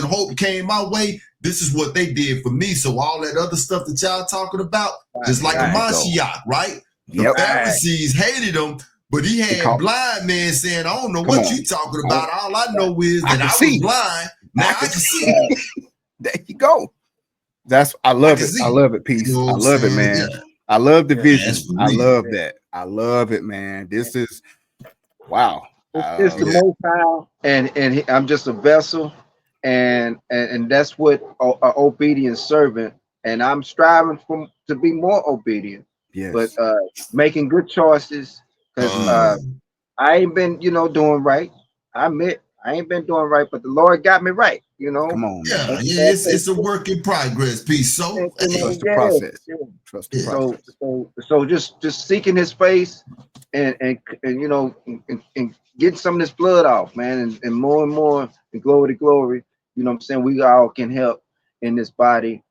Hope came my way, this is what they did for me. So all that other stuff that y'all talking about, just like a Mashiach, right? The Pharisees hated him, but he had blind men saying, I don't know what you talking about. All I know is that I was blind. Now I can see. There you go. I love can it. see I it. love it, Peace. You know what I I'm love it, saying? man. Yeah, I love the Yeah. vision. that's for I me. love that. I love it, man. This is wow. It's the Yeah. Most High, and I'm just a vessel, and that's what an obedient servant. And I'm striving to be more obedient, but Yes. making good choices because Um, I ain't been, doing right. I admit I ain't been doing right, but the Lord got me right. Come on, yeah, man. yeah. It's a work in progress, Peace. So, hey, Trust the Yeah, process. yeah. Trust the yeah, So process. so just seeking His face and and getting some of this blood off, man, and more and glory to glory. You know what I'm saying? We all can help in this body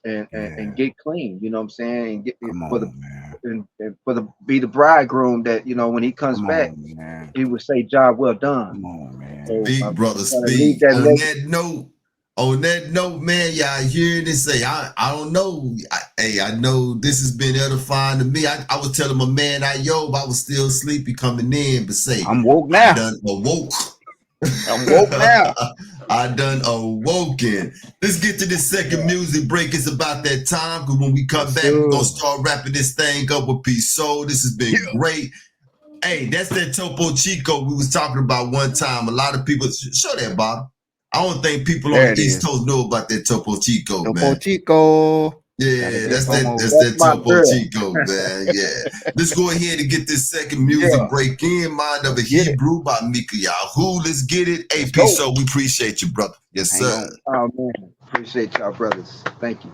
and Yeah. get clean. You know what I'm saying? And get Come for the on, man. and for the be the bridegroom that when he comes Come back, on, man. he would say, "Job well done." Come on, man. So big I'm brother, trying to leave speak. that On legacy. that note, man, y'all hearing this say, I don't know. I know this has been edifying to me. I was telling my man, I was still sleepy coming in, but say, I'm woke I now. done awoke. I'm woke now. I done awoken. Let's get to this second music break. It's about that time, because when we come Yes, back, we're sir. going to start wrapping this thing up with Peace Soul. This has been great. Hey, that's that Topo Chico we was talking about one time. A lot of people, show that, Bob. I don't think people on There the it East is. Coast know about that Topo Chico, Topo man. Chico. Gotta Yeah, get some more. that's That's that my Topo girl. Chico, man. Yeah. Let's go ahead and get this second music Yeah. break in. Mind of a Let's get it. Hebrew by Mika Yahoo. Let's get it. Let's AP, go. so we appreciate you, brother. Yes, Hang sir. on. Oh man, appreciate y'all, brothers. Thank you.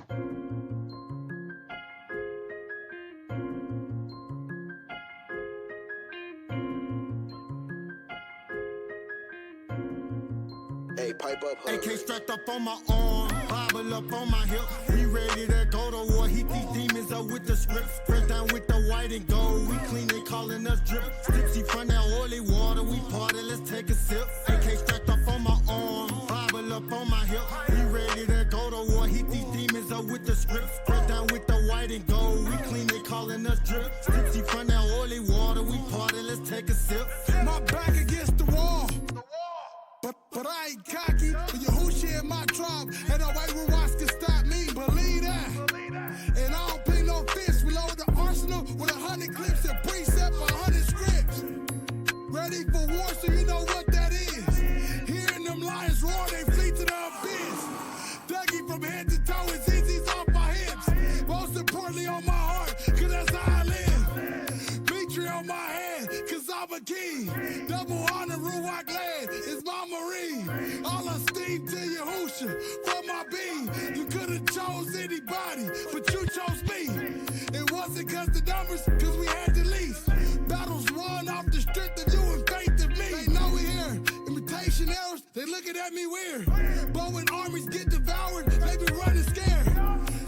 Hey, pipe up, AK strapped up on my arm, Bible up on my hip. We ready to go to war. Heat these demons up with the script. Spread down with the white and gold. We clean, they calling us drip. Tipsy from that oily water. We party, let's take a sip. AK strapped up on my arm, Bible up on my hip. We ready to go to war. Heat these demons up with the script. Spread down with the white and gold. We clean, they calling us drip. Tipsy from that oily water. We party, let's take a sip. My back against the wall. But I ain't cocky, but Yahushua in my tribe, and a white Ruach can stop me, believe that. And I don't play no fish, we load the arsenal with 100 clips and precept, 100 scripts. Ready for war, so you know what that is. Hearing them lions roar, they flee to the abyss. Dougie from head to toe, it's easy off my hips. Most importantly on my heart, cause that's how I live. Victory on my head, cause I'm a king. Double honor, Ruach land is my marine. All esteem to Yahusha from my being. You could've chose anybody, but you chose me. It wasn't cause the numbers, cause we had the least. Battles won off the strength of you and faith of me. They know we here. Imitation errors, they looking at me weird. But when armies get devoured, they be running scared.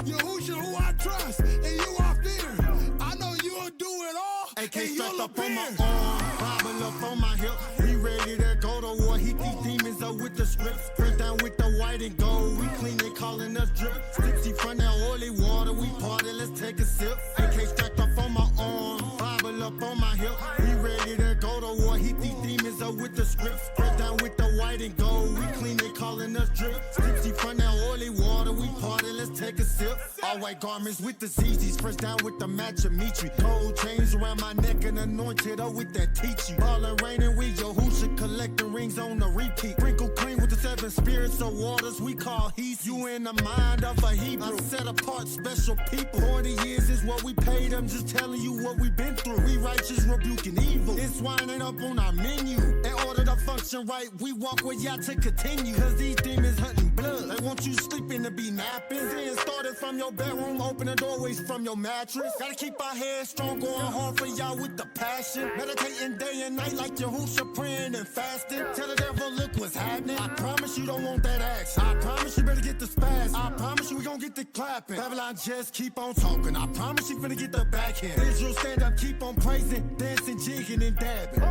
Yahusha who I trust, and you I fear. I know you'll do it all. AK strapped up on my arm, Bible up on my hip. We ready to go to war. Heat these demons up with the script. Spread down with the white and gold. We clean, they calling us drip. Tipsy from that oily water. We party, let's take a sip. AK strapped up on my arm, Bible up on my hip. We ready to go to war. Heat these demons up with the script. Spread down with the white and gold. We clean, they calling us drip. Tipsy from that oily water. We party, let's take a sip. All white garments with the ZZs. Fresh down with the match of Mitri. Gold chains around my neck and anointed up with that teaching. Ballin' raining with Yahusha, collecting rings on the repeat. Sprinkle clean with the 7 spirits of waters we call heat. You in the mind of a Hebrew, set apart special people. 40 years is what we paid them, just telling you what we've been through. We righteous rebuking evil. It's winding up on our menu. In order to function right, we walk with y'all to continue. Cause these demons hunting blood. They want you sleeping to be napping. Then started from your bedroom, open the doorways from your mattress. Gotta keep our heads strong, going hard for y'all with the passion. Meditating day and night like Yahusha, praying and fasting. Tell the devil, look what's happening. I promise you don't want that action. I promise you better get the spaz. I promise you we gon' get the clapping. Babylon just keep on talking. I promise you finna get the backhand. Israel stand up, keep on praising, dancing, jigging and dabbing.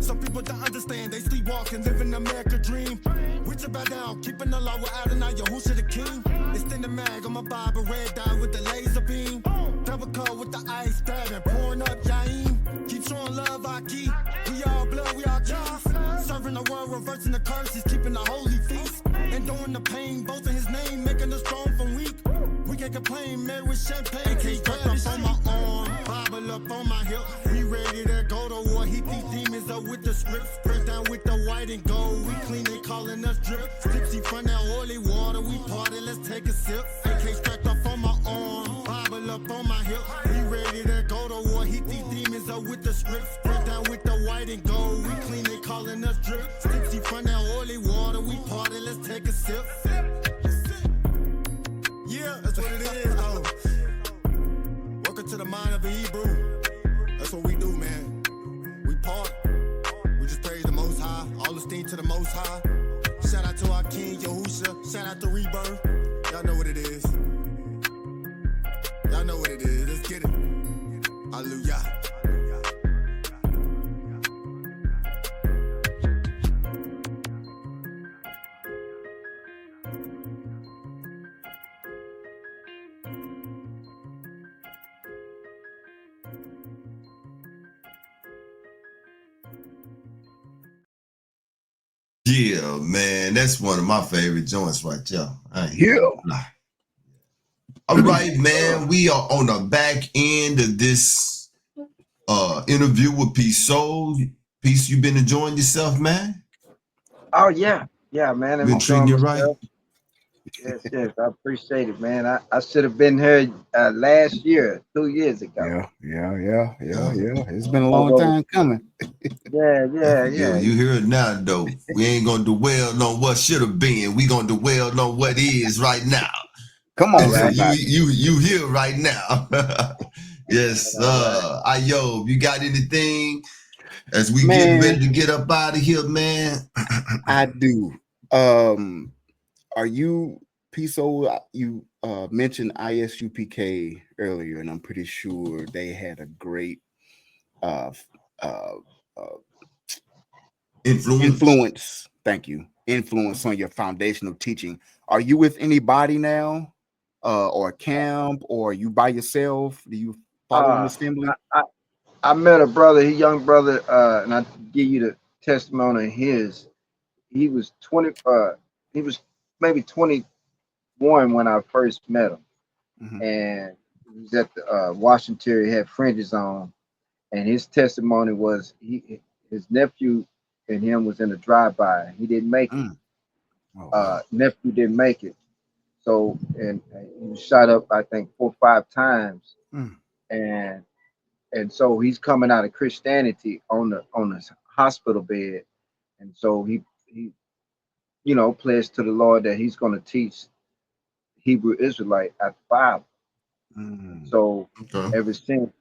Some people don't understand, they sleepwalking, living the America dream. Which about down, keeping the law without an eye, Yahushua the king. Extend the mag on my Bible, red dye with the laser beam. Double coat with the ice stabbing, pouring up Yaim. Keep showing love, I keep. We all blood, we all chief. Serving the world, reversing the curses, keeping the holy feast. And doing the pain, both in his name, making us strong from champagne made with champagne. Can't grab up on my arm, Bible up on my hip. We ready to go to war. Heat these demons up with the scripts. Press down with the white and gold. We clean, they calling us drip. Tipsy from that oily water. We party, let's take a sip. AK strapped up on my arm, Bible up on my hip. We ready to go to war. Heat these demons up with the scripts. Press down with the white and gold. We clean, they calling us drip. Tipsy from that oily water. We party, let's take a sip. Yeah, that's what it is, though. Welcome to the mind of a Hebrew. That's what we do, man. We part. We just praise the Most High. All esteem to the Most High. Shout out to our King Yahusha. Shout out to Rebirth. Y'all know what it is. Y'all know what it is. Let's get it. Hallelujah. Yeah, man, that's one of my favorite joints right there. All right, man, we are on the back end of this interview with Peace Soul. Peace, you been enjoying yourself, man? Oh yeah, man. Been treating you right? Yes, I appreciate it, man. I should have been here last year, 2 years ago. Yeah. It's been a long time coming. Yeah. You hear it now, though. We ain't gonna dwell on what should have been. We gonna dwell on what is right now. Come on, you here right now. Yes, Ayo, you got anything as we get ready to get up out of here, man? I do. Are you Piso? You mentioned ISUPK earlier, and I'm pretty sure they had a great influence. Thank you. Influence on your foundational teaching. Are you with anybody now, or camp, or are you by yourself? Do you follow an assembly? I met a brother, he young brother, and I give you the testimony of his. He was 20. He was maybe 21 when I first met him, and he was at the Washington. He had fringes on, and his testimony was his nephew and him was in a drive-by. He didn't make it. Nephew didn't make it, so and he was shot up, I think 4 or 5 times, and so he's coming out of Christianity on his hospital bed, and so he pledged to the Lord that he's going to teach Hebrew Israelite at the Bible. So ever since,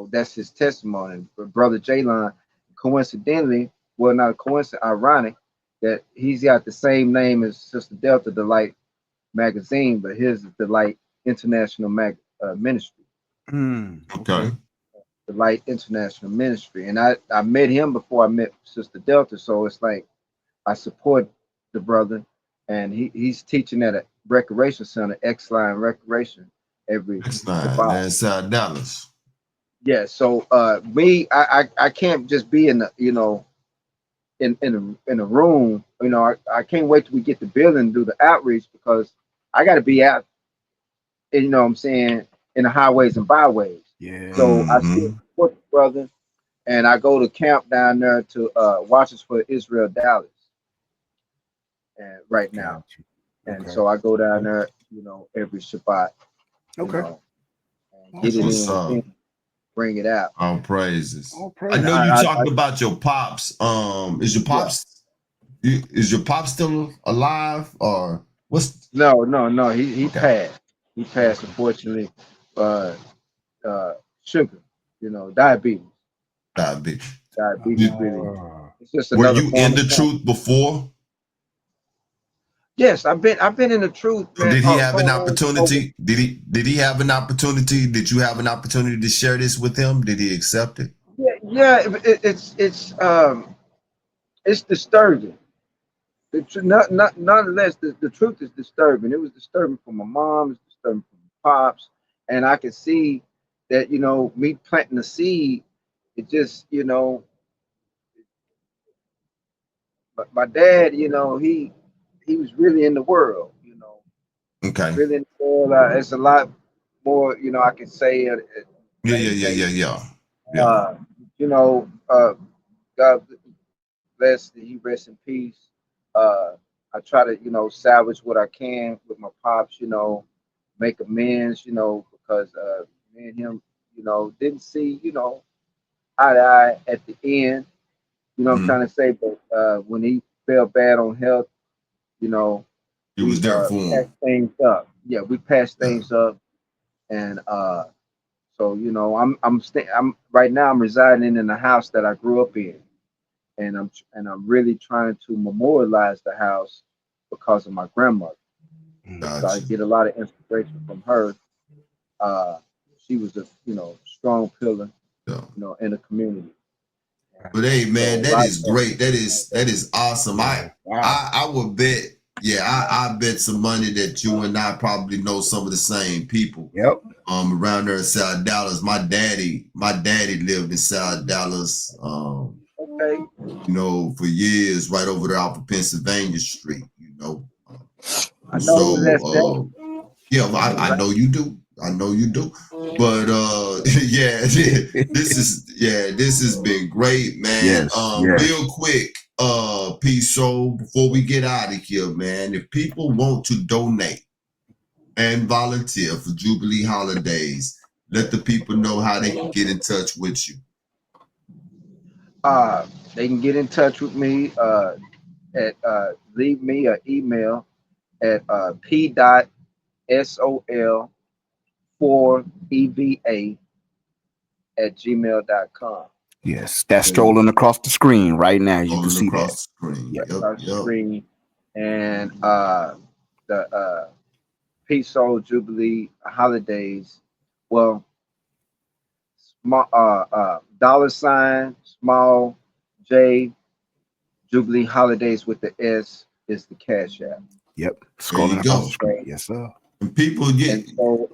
that's his testimony. But Brother Jalon, coincidentally, well, not a coincidence, ironic that he's got the same name as Sister Delta, the Light magazine, but his is the Light International Ministry. Okay. The Light International Ministry. And I met him before I met Sister Delta. So it's like I support the brother, and he's teaching at a recreation center, X-Line Recreation, every That's Dallas. Yeah, so me, I can't just be in the in a room. I can't wait till we get the building and do the outreach, because I got to be out, what I'm saying, in the highways and byways. Yeah. So I still support the brother, and I go to camp down there to Watchers for Israel, Dallas, and right now. And so I go down there, every Shabbat. Get it in, bring it out. All praises. I know you talked about your pops. Is your pops is your pops still alive, or what's? No. He passed. He passed, unfortunately. Sugar, diabetes. Diabetes. Really. It's just Were another you in the truth before? Yes, I've been in the truth. Man. Did he have an opportunity? Did he have an opportunity? Did you have an opportunity to share this with him? Did he accept it? Yeah. It's disturbing. Nonetheless, the truth is disturbing. It was disturbing for my mom. It's disturbing for my pops, and I could see that me planting the seed. It just but my dad, he was really in the world. Okay. Really in the world. It's a lot. more, you know, I can say it. Yeah. Uh, you know, God bless that he rest in peace. Uh, I try to, you know, salvage what I can with my pops, you know, make amends, you know, because me and him, you know, didn't see, you know, eye to eye at the end. You know what I'm Mhm. trying to say? But when he fell bad on health, you know, You was we there for patched him. things up. Yeah, we patched Yeah. things up, and so you know, I'm right now. I'm residing in the house that I grew up in, and I'm really trying to memorialize the house because of my grandmother. So I Gotcha. get a lot of inspiration from her. Uh, she was a, you know, strong pillar, Yeah. you know, in the community. And, But hey, so man, a that lot is of great. That is awesome. Yeah. Wow. I would bet. Yeah, I bet some money that you and I probably know some of the same people. Yep. Around there in South Dallas. My daddy lived in South Dallas. okay, You know, for years, right over there off of Pennsylvania Street. You know, I and know who that's that. so yeah, I know you do. I know you do. But yeah, this has been great, man. Yes. Yes. Real quick, P Soul, before we get out of here, man. If people want to donate and volunteer for Jubilee holidays, let the people know how they can get in touch with you. Uh, they can get in touch with me at leave me an email at p.sol4eva@gmail.com. Yes. That's There you strolling go. across the screen right now. You can Rolling see that. across the screen. Yep. Yep, Our yep. screen and the Peace Soul Jubilee holidays. Well, small $ small J Jubilee holidays with the S is the Cash App. Yep. There you Scrolling across the go. screen. So Yes, sir. And people get and so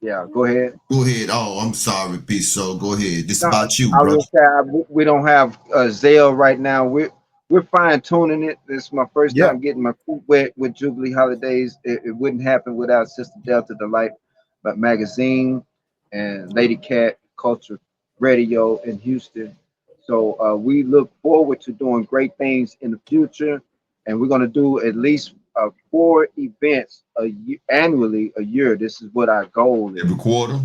yeah, go ahead. go ahead. Oh, I'm sorry, Peace. So go ahead. This No, about you, I brother. was gonna say we don't have Zelle right now. We're fine tuning it. This is my first Yep. time getting my feet wet with Jubilee holidays. It wouldn't happen without Sister Delta Delight, but magazine and Lady Cat Culture Radio in Houston. So we look forward to doing great things in the future, and we're gonna do at least 4 events annually a year. This is what our goal is. Every quarter.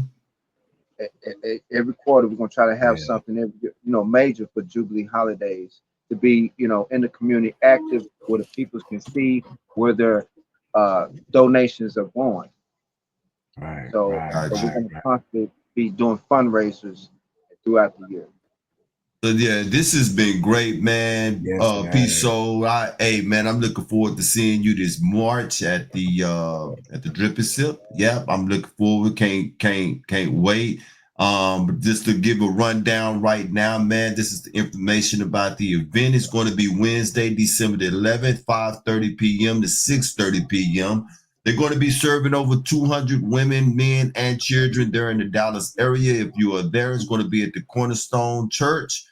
Every quarter we're going to try to have Yeah. something major for Jubilee holidays to be in the community active where the people can see where their donations are going. Right. So Right. so we're Gotcha. Right. going to Right. constantly be doing fundraisers throughout the year. So yeah, this has been great, man. Yes, it Peace has. Soul. Hey man, I'm looking forward to seeing you this March at the Drip and Sip. Yep, I'm looking forward. Can't wait. But just to give a rundown right now, man, this is the information about the event. It's going to be Wednesday, December the 11th, 5:30 p.m. to 6:30 p.m. They're going to be serving over 200 women, men, and children there in the Dallas area. If you are there, it's going to be at the Cornerstone Church,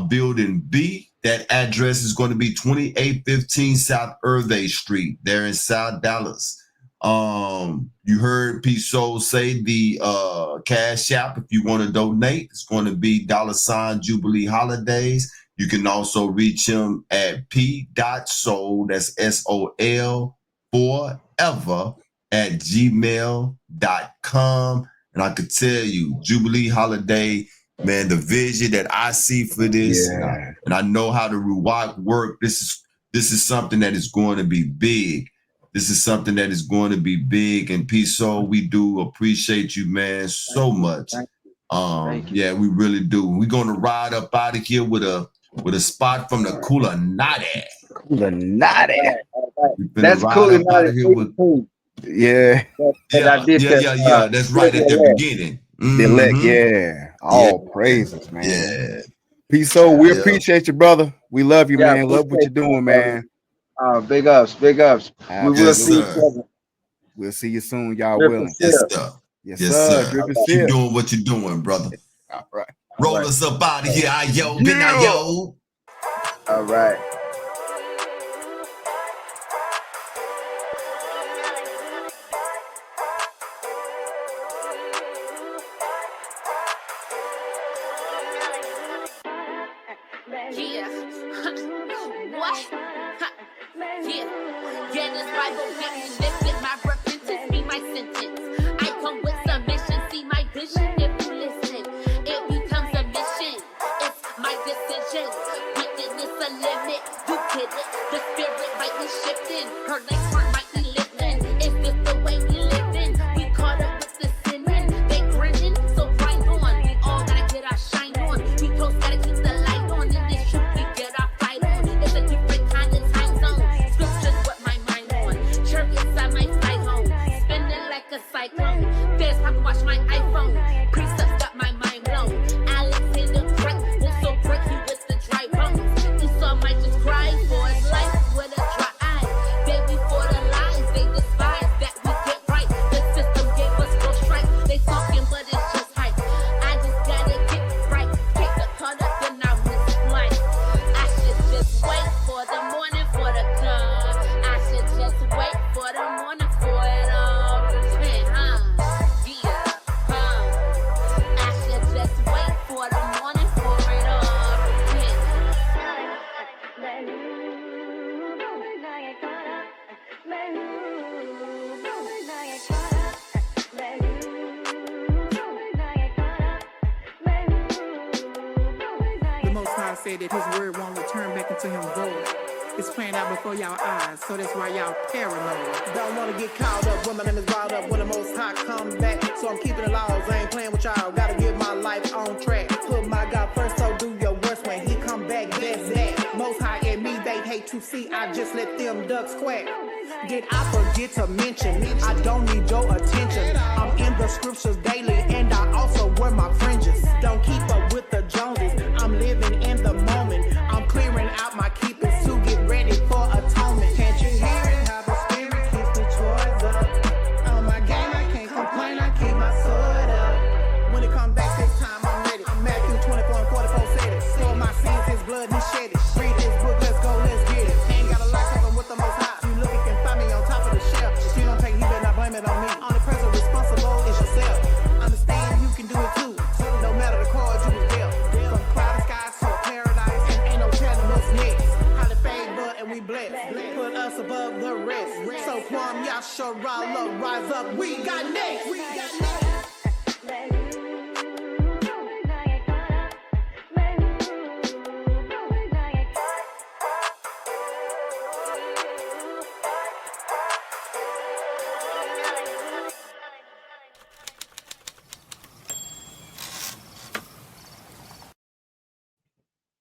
Building B. That address is going to be 2815 South Irvay Street there in South Dallas. You heard P Soul say the Cash App if you want to donate. It's going to be $ Jubilee Holidays. You can also reach him at p.soul, that's SOL, forever at gmail.com. And I could tell you, Jubilee Holiday, man, the vision that I see for this, Yeah. and I know how the Ruach work. This is something that is going to be big. This is something that is going to be big. And Peace Soul, we do appreciate you, man, so much. Thank you. Yeah, we really do. We're gonna ride up out of here with a spot from the Kulanate. Illuminati. All right. We finna That's ride cool. up Not out at of here with 82. Yeah. But I did that. yeah. That's right at the Silver beginning. The elect. Mm-hmm. Yeah. Yeah, All praises, man. yeah, Peace, soul. We yeah. appreciate you, brother. We love you, Yeah, man. Love what you're appreciate that, doing, brother. man. Big ups, big ups. We will Yes, see Absolutely. each sir. other. We'll see you soon, y'all Drip and willing. Yes, sip. sir. Yes, Yes, sir. sir. Drip and Keep sip. doing what you're doing, brother. All right. All Roll right. us up out of here. Yo, been yo. All right. Yeah. What? Yeah. Yeah, this Bible gets lifted. My repentance be my sentence. I come with submission. See my vision if you listen. It becomes a mission. It's my decision. Wickedness a limit. You get it. The spirit might be shifting. Her legs heart might be lifting. Is this the way we living? We caught up with the sinning. They grinning, so right on. We all gotta get our shine on. We close, gotta keep the light on. In this truth, we get our fight on. It's a different kind of time zone. Scriptures what my mind on. Church inside my flight home. Spinning like a cyclone. There's time to watch my iPhone. Precepts got my mind blown. Alexander Crack will so break you with the dry bones. Esau might just cry for his life with a dry eye. Baby for the lies they despise that we get right. The system gave us no strike. They talking but it's just hype. I just gotta get right. Take the cut up then I miss life. I should just wait for the morning for the come. I should just wait for the morning for it all. Repent, huh? Yeah, huh? I should just wait for the morning for it all. Repent. The Most High said that His word won't return back into Him void. It's playing out before y'all eyes, so that's why y'all paranoid. Don't wanna get caught up when my name is brought up when the Most High come back. So I'm keeping the laws, I ain't playing with y'all. Gotta get my life on track. Put my God first, so do your worst when He come back. That's that. Most High and me, they hate to see. I just let them ducks quack. Did I forget to mention? I don't need your attention. I'm in the scriptures daily, and I also wear my fringes. Don't keep up with the Joneses. I'm living in the moment. I'm clearing out my keepers to get ready for atonement. Can't you hear it? How the spirit keeps the choice up. On my game, I can't complain. I keep my sword up. When it comes back this time, I'm ready. Matthew 24 and 44 said it. For my sins, His blood, He shed it. Read this book, let's go, let's get it. Ain't got a lot cause I'm with the Most High. You look, you can find me on top of the shelf. If you don't take it, He better not blame it on me. Only person responsible is yourself. Understand you can do it too. No matter the cause you was dealt. From cloudy skies to a paradise, and ain't no telling what's next. Highly favored and we blessed. Put us above the rest. So Kwam Yasharala, rise up. We got next.